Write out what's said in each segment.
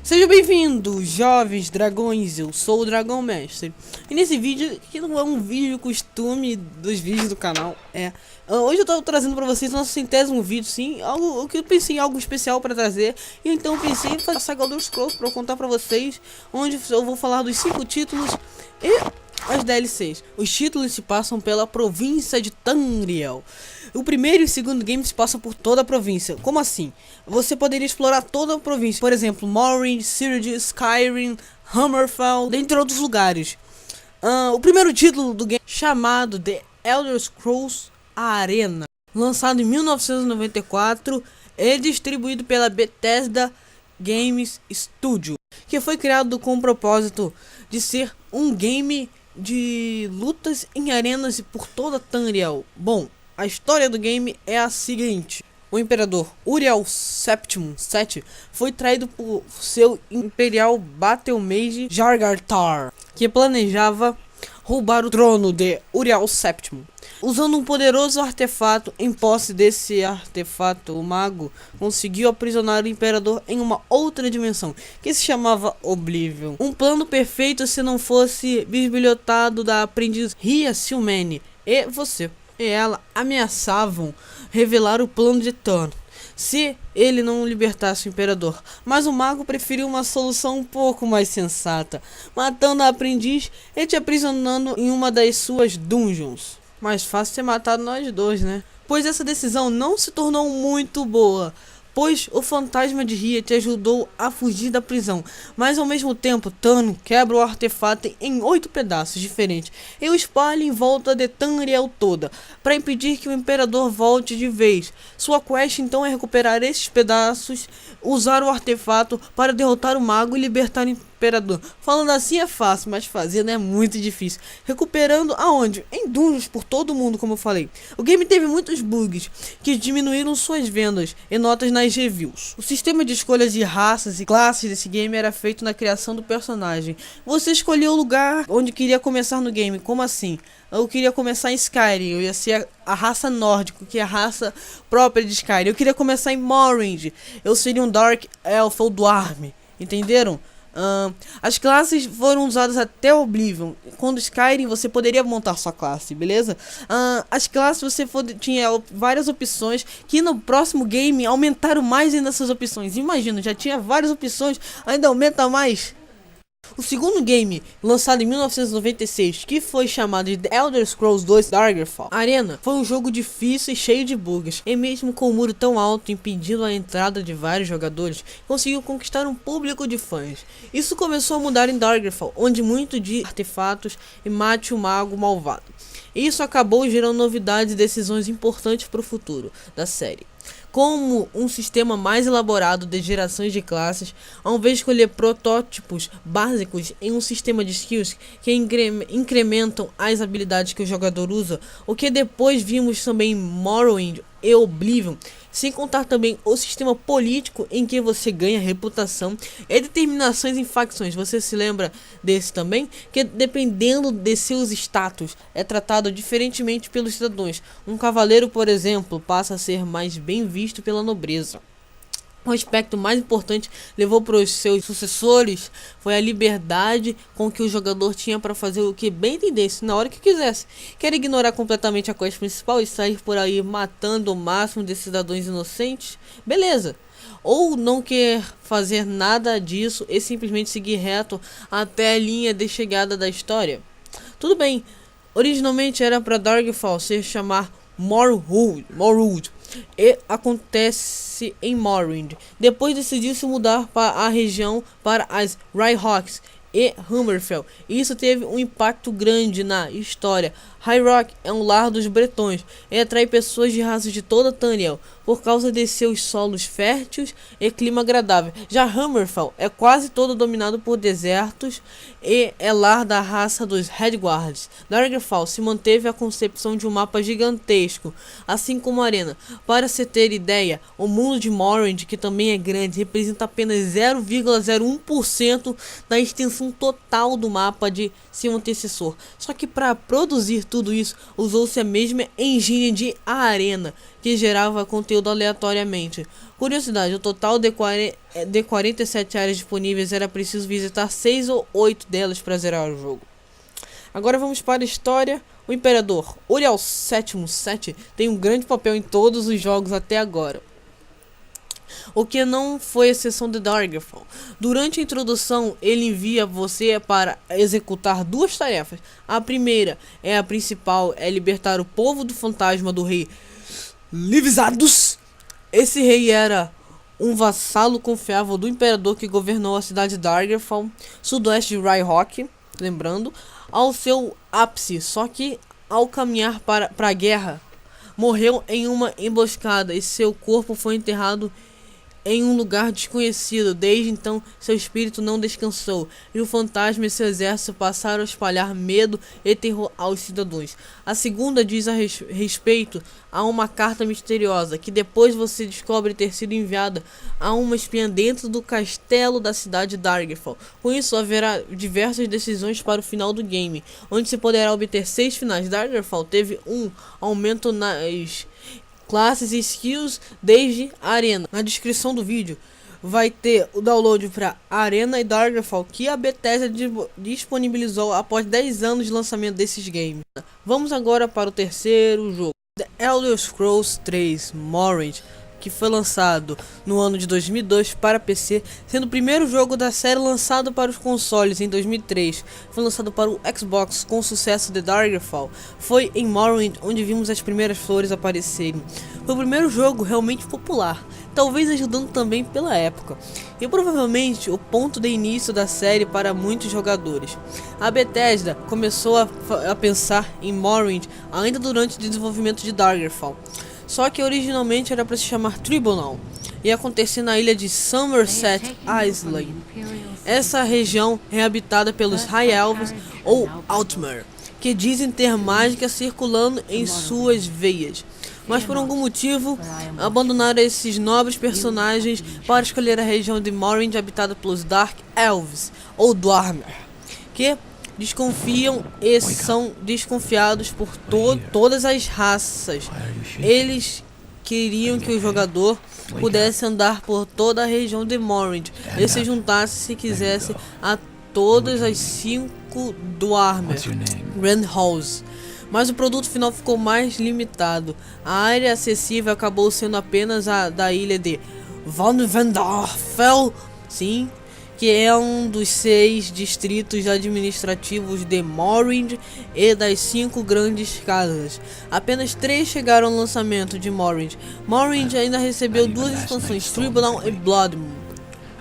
Sejam bem-vindos, jovens dragões, eu sou o Dragão Mestre. E nesse vídeo, que não é um vídeo costume dos vídeos do canal, hoje eu tô trazendo pra vocês o nosso 100º vídeo, sim, algo que eu pensei em algo especial pra trazer. E então eu pensei em fazer a saga dos Scrolls pra eu contar pra vocês, onde eu vou falar dos 5 títulos e as DLCs. Os títulos se passam pela província de Tamriel. O primeiro e o segundo game se passam por toda a província. Como assim? Você poderia explorar toda a província. Por exemplo, Morrowind, Cyrodiil, Skyrim, Hammerfell, dentre outros lugares. O primeiro título do game, chamado The Elder Scrolls Arena, lançado em 1994, é distribuído pela Bethesda Games Studio, que foi criado com o propósito de ser um game de lutas em arenas por toda Tamriel. Bom, a história do game é a seguinte: o imperador Uriel VII foi traído por seu imperial Battlemage Jargartar, que planejava roubar o trono de Uriel VII. Usando um poderoso artefato, em posse desse artefato, o mago conseguiu aprisionar o imperador em uma outra dimensão, que se chamava Oblivion. Um plano perfeito se não fosse bisbilhotado da aprendiz Ria Silmane e ela ameaçavam revelar o plano de Thor se ele não libertasse o imperador. Mas o mago preferiu uma solução um pouco mais sensata, matando a aprendiz e te aprisionando em uma das suas dungeons. Mais fácil ter matado nós dois, né? Pois essa decisão não se tornou muito boa, pois o fantasma de Ria te ajudou a fugir da prisão, mas ao mesmo tempo Tano quebra o artefato em 8 pedaços diferentes e o espalha em volta de Tamriel toda, para impedir que o imperador volte de vez. Sua quest então é recuperar esses pedaços, usar o artefato para derrotar o mago e libertar o imperador. Falando assim é fácil, mas fazendo é muito difícil. Recuperando aonde? Em dungeons por todo mundo, como eu falei. O game teve muitos bugs que diminuíram suas vendas e notas nas reviews. O sistema de escolhas de raças e classes desse game era feito na criação do personagem. Você escolheu o lugar onde queria começar no game. Como assim? Eu queria começar em Skyrim, eu ia ser a raça nórdica, que é a raça própria de Skyrim. Eu queria começar em Morrowind, eu seria um Dark Elf ou Dwarf, entenderam? As classes foram usadas até Oblivion. Quando Skyrim você poderia montar sua classe, beleza? As classes você tinha várias opções, que no próximo game aumentaram mais ainda essas opções. Imagina, já tinha várias opções, ainda aumenta mais. O segundo game, lançado em 1996, que foi chamado de The Elder Scrolls 2 Daggerfall Arena, foi um jogo difícil e cheio de bugs, e mesmo com um muro tão alto impedindo a entrada de vários jogadores, conseguiu conquistar um público de fãs. Isso começou a mudar em Daggerfall, onde muito de artefatos e mate o mago malvado. Isso acabou gerando novidades e decisões importantes para o futuro da série, como um sistema mais elaborado de gerações de classes, ao invés de escolher protótipos básicos em um sistema de skills que incrementam as habilidades que o jogador usa, o que depois vimos também em Morrowind e Oblivion, sem contar também o sistema político em que você ganha reputação e determinações em facções. Você se lembra desse também? Que dependendo de seus status é tratado diferentemente pelos cidadãos. Um cavaleiro, por exemplo, passa a ser mais bem visto pela nobreza. O aspecto mais importante levou para os seus sucessores foi a liberdade com que o jogador tinha para fazer o que bem entendesse na hora que quisesse. Quer ignorar completamente a quest principal e sair por aí matando o máximo de cidadãos inocentes? Beleza. Ou não quer fazer nada disso e simplesmente seguir reto até a linha de chegada da história? Tudo bem. Originalmente era para Daggerfall se chamar Morrowind, e acontece em Morrowind. Depois decidiu se mudar para a região para as Rye Rocks e Hammerfell. Isso teve um impacto grande na história. High Rock é um lar dos bretões e atrai pessoas de raças de toda Tamriel por causa de seus solos férteis e clima agradável. Já Hammerfell é quase todo dominado por desertos e é lar da raça dos Redguards. Daggerfall se manteve a concepção de um mapa gigantesco, assim como a arena. Para se ter ideia, o mundo de Morrowind, que também é grande, representa apenas 0,01% da extensão total do mapa de seu antecessor. Só que para produzir tudo isso, usou-se a mesma engine de Arena, que gerava conteúdo aleatoriamente. Curiosidade, o total de 47 áreas disponíveis era preciso visitar 6 ou 8 delas para zerar o jogo. Agora vamos para a história. O Imperador Uriel VII tem um grande papel em todos os jogos até agora, o que não foi exceção de Daggerfall. Durante a introdução, ele envia você para executar duas tarefas. A primeira é a principal, é libertar o povo do fantasma do rei Livzados. Esse rei era um vassalo confiável do imperador que governou a cidade de Daggerfall, sudoeste de Rhyhawk, lembrando, ao seu ápice, só que ao caminhar para a guerra, morreu em uma emboscada e seu corpo foi enterrado em um lugar desconhecido. Desde então, seu espírito não descansou, e o fantasma e seu exército passaram a espalhar medo e terror aos cidadãos. A segunda diz a respeito a uma carta misteriosa, que depois você descobre ter sido enviada a uma espiã dentro do castelo da cidade de Daggerfall. Com isso, haverá diversas decisões para o final do game, onde se poderá obter 6 finais. Daggerfall teve um aumento nas classes e skills desde a Arena. Na descrição do vídeo vai ter o download para Arena e Daggerfall, que a Bethesda disponibilizou após 10 anos de lançamento desses games. Vamos agora para o terceiro jogo, The Elder Scrolls 3 Morrowind, que foi lançado no ano de 2002 para PC, sendo o primeiro jogo da série lançado para os consoles em 2003. Foi lançado para o Xbox com o sucesso de Daggerfall. Foi em Morrowind onde vimos as primeiras flores aparecerem. Foi o primeiro jogo realmente popular, talvez ajudando também pela época, e provavelmente o ponto de início da série para muitos jogadores. A Bethesda começou a pensar em Morrowind ainda durante o desenvolvimento de Daggerfall, só que originalmente era para se chamar Tribunal e acontecer na ilha de Somerset Island. Essa região é habitada pelos High Elves ou Altmer, que dizem ter mágica circulando em suas veias, mas por algum motivo abandonaram esses nobres personagens para escolher a região de Morrowind habitada pelos Dark Elves ou Dwarmer, que desconfiam e são desconfiados por todas as raças. Eles queriam que o jogador pudesse andar por toda a região de Morrowind e se juntasse, se quisesse, a todas as 5 Dwarmer Grand Halls. Mas o produto final ficou mais limitado. A área acessível acabou sendo apenas a da ilha de Vanvandarfell, sim, que é um dos 6 distritos administrativos de Morrowind e das 5 grandes casas. Apenas 3 chegaram ao lançamento de Morrowind. Morrowind ainda recebeu 2 expansões, Tribunal e Blood Moon.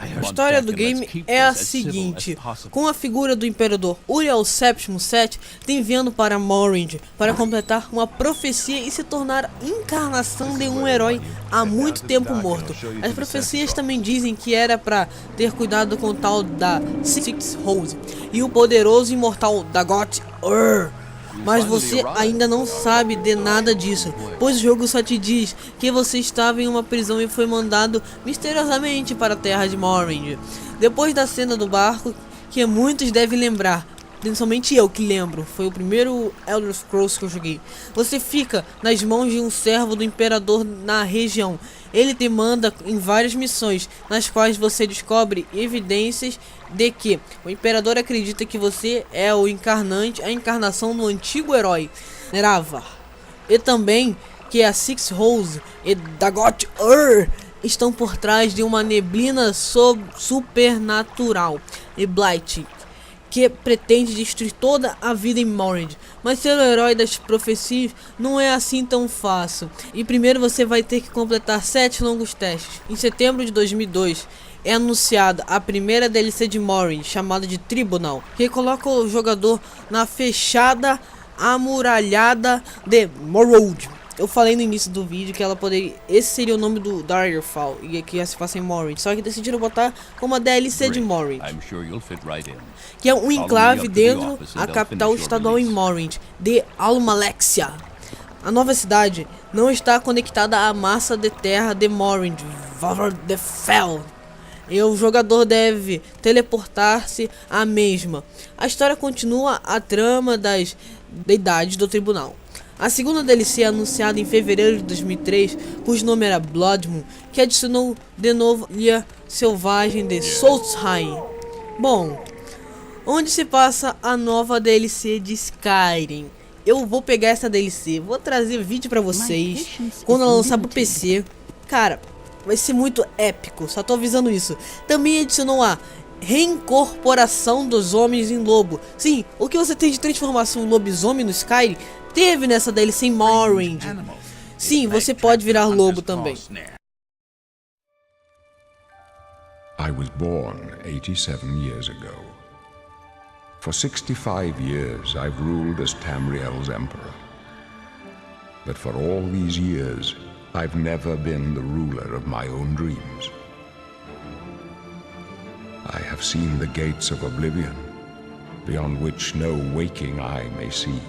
A história do game é a seguinte: com a figura do Imperador Uriel VII tem vindo para Morrowind para completar uma profecia e se tornar encarnação de um herói há muito tempo morto. As profecias também dizem que era para ter cuidado com o tal da Six Rose e o poderoso imortal Dagot Ur. Mas você ainda não sabe de nada disso, pois o jogo só te diz que você estava em uma prisão e foi mandado misteriosamente para a terra de Morrowind. Depois da cena do barco, que muitos devem lembrar, principalmente eu que lembro, foi o primeiro Elder Scrolls que eu joguei, você fica nas mãos de um servo do imperador na região. Ele te manda em várias missões, nas quais você descobre evidências de que o imperador acredita que você é o encarnante, a encarnação do antigo herói Neravar, e também que a Six Rose e Dagot Ur estão por trás de uma neblina supernatural e Blight, que pretende destruir toda a vida em Morrowind. Mas ser o herói das profecias não é assim tão fácil, e primeiro você vai ter que completar 7 longos testes. Em setembro de 2002 é anunciada a primeira DLC de Morrowind, chamada de Tribunal, que coloca o jogador na fechada amuralhada de Morrowind. Eu falei no início do vídeo que ela poderia, esse seria o nome do Daggerfall e que ia se passar em Morrowind, só que decidiram botar como a DLC de Morrowind, que é um enclave dentro a capital estadual em Morrowind, de Almalexia. A nova cidade não está conectada à massa de terra de Morrowind, Vavardefell, e o jogador deve teleportar-se à mesma. A história continua a trama das Deidades do tribunal. A segunda DLC é anunciada em fevereiro de 2003, cujo nome era Blood Moon, que adicionou de novo a ilha selvagem de Solstheim. Bom, onde se passa a nova DLC de Skyrim. Eu vou pegar essa DLC, vou trazer vídeo pra vocês quando ela lançar pro PC. Cara, vai ser muito épico, só tô avisando isso. Também adicionou a reincorporação dos homens em lobo. Sim, o que você tem de transformação em lobisomem no Skyrim teve nessa DLC em Morrowind. Sim, você pode virar lobo também. I was born 87 years ago. For 65 years I've ruled as Tamriel's emperor. But for all these years, I've never been the ruler of my own dreams. I have seen the gates of oblivion, beyond which no waking eye may see.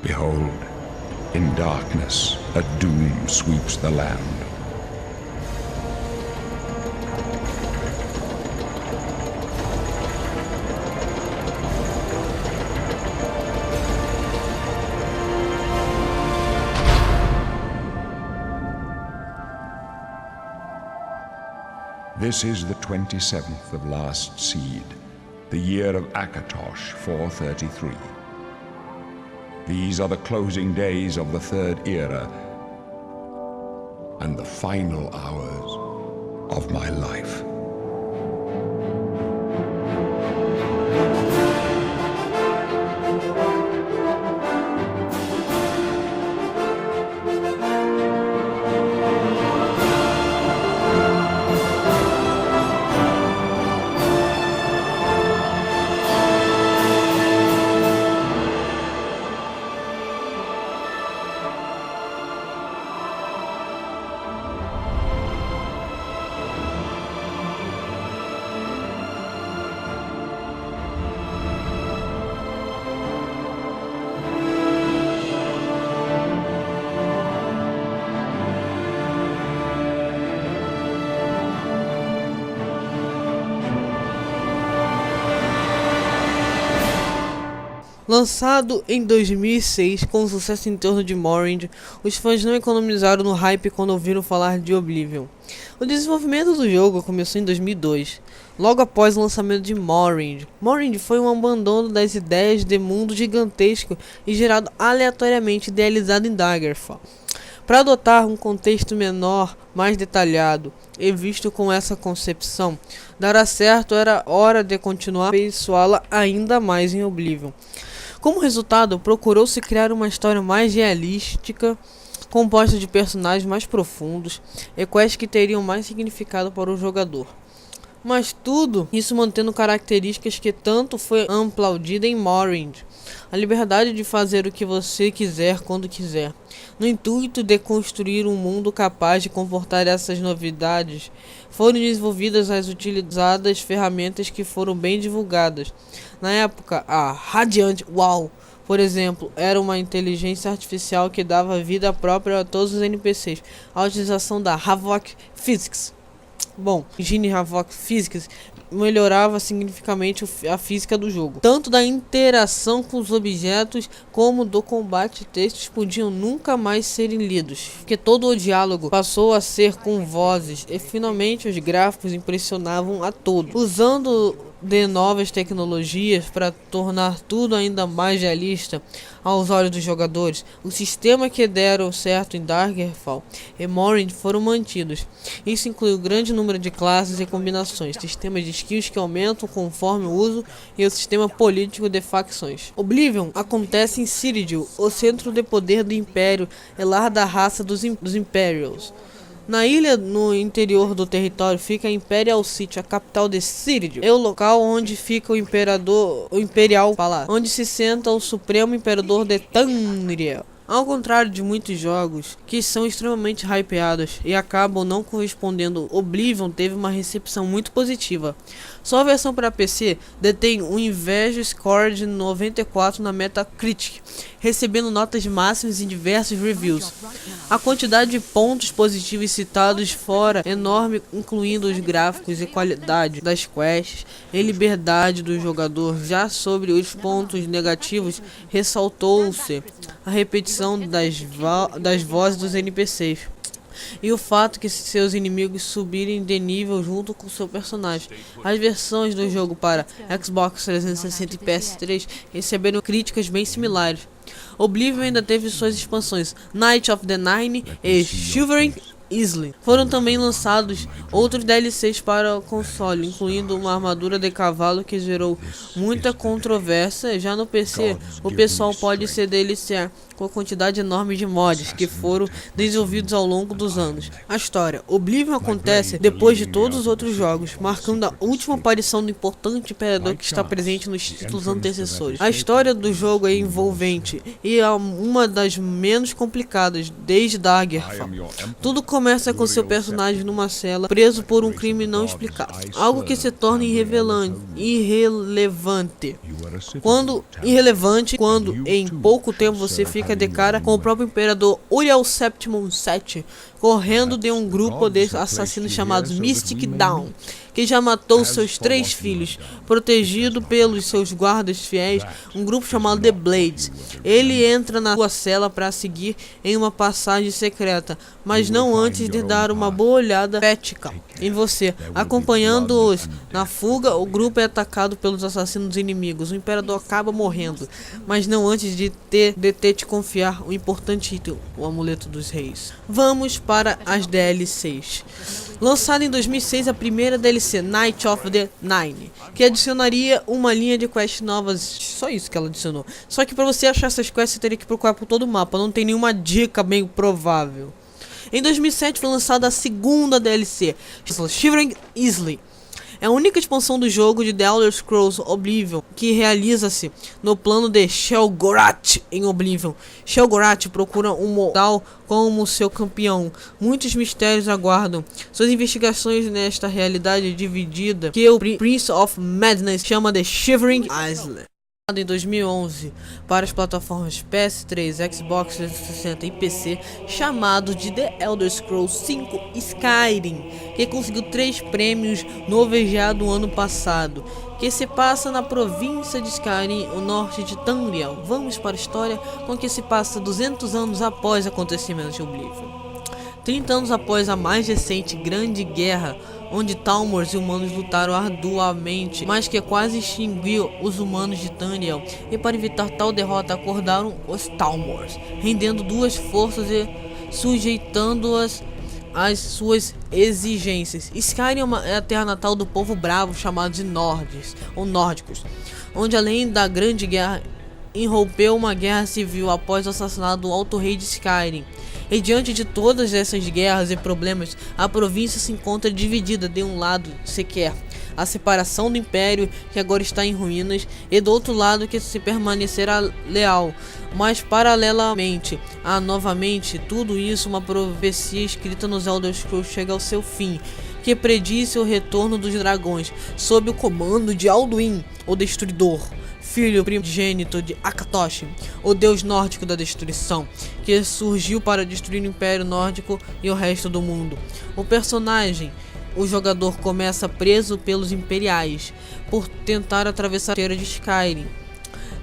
Behold, in darkness, a doom sweeps the land. This is the 27th of last seed, the year of Akatosh 433. These are the closing days of the third era and the final hours of my life. Lançado em 2006 com sucesso em torno de Morrowind, os fãs não economizaram no hype quando ouviram falar de Oblivion. O desenvolvimento do jogo começou em 2002, logo após o lançamento de Morrowind. Morrowind foi um abandono das ideias de mundo gigantesco e gerado aleatoriamente idealizado em Daggerfall, para adotar um contexto menor, mais detalhado, e visto com essa concepção dará certo, era hora de continuar a aperfeiçoá-la ainda mais em Oblivion. Como resultado, procurou-se criar uma história mais realística, composta de personagens mais profundos e quests que teriam mais significado para o jogador. Mas tudo isso mantendo características que tanto foi aplaudida em Morrowind. A liberdade de fazer o que você quiser quando quiser. No intuito de construir um mundo capaz de comportar essas novidades, foram desenvolvidas as utilizadas ferramentas que foram bem divulgadas. Na época, a Radiant Wall, por exemplo, era uma inteligência artificial que dava vida própria a todos os NPCs. A utilização da Havok Physics. Bom, Engine Havok Physics melhorava significativamente a física do jogo. Tanto da interação com os objetos como do combate. Textos podiam nunca mais serem lidos, porque todo o diálogo passou a ser com vozes e finalmente os gráficos impressionavam a todos. Usando de novas tecnologias para tornar tudo ainda mais realista aos olhos dos jogadores, o sistema que deram certo em Daggerfall e Morrowind foram mantidos. Isso inclui um grande número de classes e combinações, sistemas de skills que aumentam conforme o uso e o sistema político de facções. Oblivion acontece em Cyrodiil, o centro de poder do Império e lar da raça dos Imperials. Na ilha no interior do território fica a Imperial City, a capital de Cyrodiil. É o local onde fica o Imperial Palácio, onde se senta o Supremo Imperador de Tamriel. Ao contrário de muitos jogos que são extremamente hypeados e acabam não correspondendo, Oblivion teve uma recepção muito positiva. Sua versão para PC detém um invejo score de 94 na Metacritic, recebendo notas máximas em diversos reviews. A quantidade de pontos positivos citados fora é enorme, incluindo os gráficos e qualidade das quests e liberdade do jogador. Já sobre os pontos negativos, ressaltou-se a repetição das vozes dos NPCs e o fato que seus inimigos subirem de nível junto com seu personagem. As versões do jogo para Xbox 360 e PS3 receberam críticas bem similares. Oblivion ainda teve suas expansões Night of the Nine e Shivering Isle. Foram também lançados outros DLCs para o console, incluindo uma armadura de cavalo que gerou muita controvérsia. Já no PC, o pessoal pode se deliciar com a quantidade enorme de mods que foram desenvolvidos ao longo dos anos. A história Oblivion acontece depois de todos os outros jogos, marcando a última aparição do importante imperador que está presente nos títulos antecessores. A história do jogo é envolvente e é uma das menos complicadas desde Daggerfall. Tudo começa com seu personagem numa cela, preso por um crime não explicado, algo que se torna irrelevante quando em pouco tempo você fica de cara com o próprio imperador Uriel VII, correndo de um grupo de assassinos chamados Mystic Dawn, que já matou seus 3 filhos, protegido pelos seus guardas fiéis, um grupo chamado The Blades. Ele entra na sua cela para seguir em uma passagem secreta, mas não antes de dar uma boa olhada ética em você. Acompanhando-os na fuga, o grupo é atacado pelos assassinos inimigos. O imperador acaba morrendo, mas não antes de ter te confiar o importante item, o amuleto dos reis. Vamos para as DLCs. Lançada em 2006, a primeira DLC, Night of the Nine, que adicionaria uma linha de quests novas. Só isso que ela adicionou. Só que para você achar essas quests, você teria que procurar por todo o mapa. Não tem nenhuma dica bem provável. Em 2007 foi lançada a segunda DLC, Shivering Isle. É a única expansão do jogo de The Elder Scrolls Oblivion que realiza-se no plano de Sheogorath em Oblivion. Sheogorath procura um mortal como seu campeão. Muitos mistérios aguardam suas investigações nesta realidade dividida que o Prince of Madness chama de Shivering Isle. Em 2011 para as plataformas PS3, Xbox 360 e PC, chamado de The Elder Scrolls V Skyrim, que conseguiu 3 prêmios no VGA do ano passado, que se passa na província de Skyrim, o norte de Tamriel. Vamos para a história, com que se passa 200 anos após acontecimentos de Oblivion. 30 anos após a mais recente Grande Guerra, onde Talmors e humanos lutaram arduamente, mas que quase extinguiu os humanos de Tamriel, e para evitar tal derrota acordaram os Talmors, rendendo 2 forças e sujeitando-as às suas exigências. Skyrim é a terra natal do povo bravo chamado de Nordes, ou Nórdicos, onde além da Grande Guerra irrompeu uma guerra civil após o assassinato do Alto Rei de Skyrim. E diante de todas essas guerras e problemas, a província se encontra dividida. De um lado se quer a separação do império, que agora está em ruínas, e do outro lado que se permanecerá leal. Mas paralelamente a novamente tudo isso, uma profecia escrita nos Elder Scrolls chega ao seu fim, que predisse o retorno dos dragões, sob o comando de Alduin, o Destruidor, filho primogênito de Akatosh, o deus nórdico da destruição, que surgiu para destruir o Império Nórdico e o resto do mundo. O jogador começa preso pelos Imperiais por tentar atravessar a fronteira de Skyrim.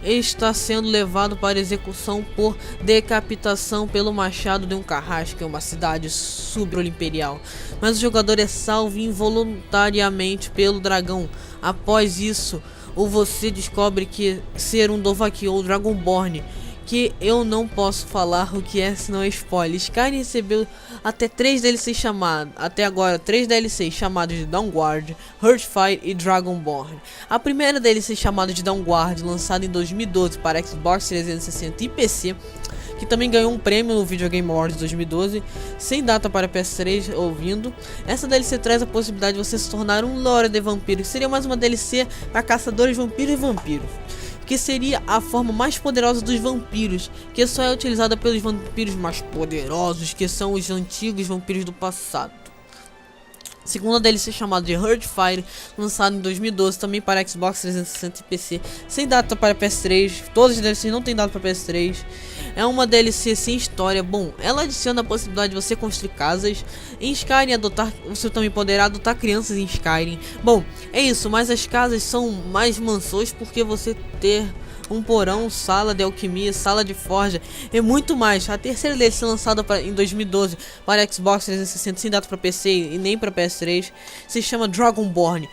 Está sendo levado para execução por decapitação pelo machado de um carrasco em uma cidade sublimperial. Mas o jogador é salvo involuntariamente pelo dragão. Após isso, você descobre que ser um Dovahkiin ou Dragonborn, que eu não posso falar o que é, senão é spoiler. Skyrim recebeu até 3 DLCs chamados, até agora 3 DLCs chamados de Dawnguard, Hearthfire e Dragonborn. A primeira DLC chamada de Dawnguard, lançada em 2012 para Xbox 360 e PC, que também ganhou um prêmio no Video Game Awards 2012, sem data para PS3 ouvindo. Essa DLC traz a possibilidade de você se tornar um Lord de Vampiro, que seria mais uma DLC para caçadores, vampiros e vampiros, que seria a forma mais poderosa dos vampiros, que só é utilizada pelos vampiros mais poderosos, que são os antigos vampiros do passado. Segunda DLC chamada de Heartfire, lançado em 2012 também para Xbox 360 e PC, sem data para PS3. Todas as DLCs não tem data para PS3. É uma DLC sem história. Bom, ela adiciona a possibilidade de você construir casas em Skyrim, você também poderá adotar crianças em Skyrim. Bom, é isso, mas as casas são mais mansões porque você ter um porão, sala de alquimia, sala de forja e muito mais. A terceira DLC lançada em 2012 para Xbox 360 sem data para PC e nem para PS3 se chama Dragonborn.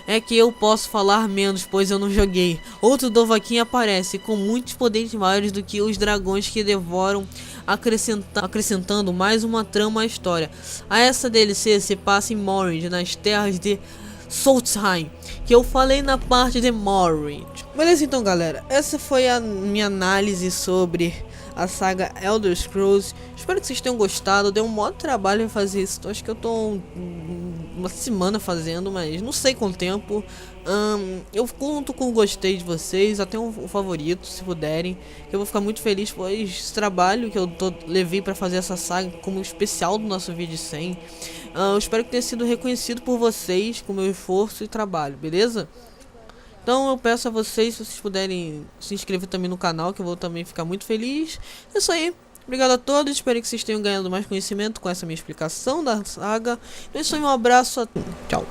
É que eu posso falar menos, pois eu não joguei. Outro Dovahkiin aparece com muitos poderes maiores do que os dragões que devoram, acrescentando mais uma trama à história. A essa DLC se passa em Morrowind, nas terras de Solstheim, que eu falei na parte de Morrowind. Beleza, então galera, essa foi a minha análise sobre a saga Elder Scrolls. Espero que vocês tenham gostado. Deu um maior trabalho em fazer isso. Acho que eu tô uma semana fazendo, mas não sei quanto tempo. Eu conto com o gostei de vocês, até um favorito, se puderem. Eu vou ficar muito feliz, pois esse trabalho que eu levei pra fazer essa saga como especial do nosso vídeo 100. Eu espero que tenha sido reconhecido por vocês com meu esforço e trabalho, beleza? Então eu peço a vocês, se vocês puderem se inscrever também no canal, que eu vou também ficar muito feliz. É isso aí. Obrigado a todos, espero que vocês tenham ganhado mais conhecimento com essa minha explicação da saga. É isso aí, um abraço, tchau.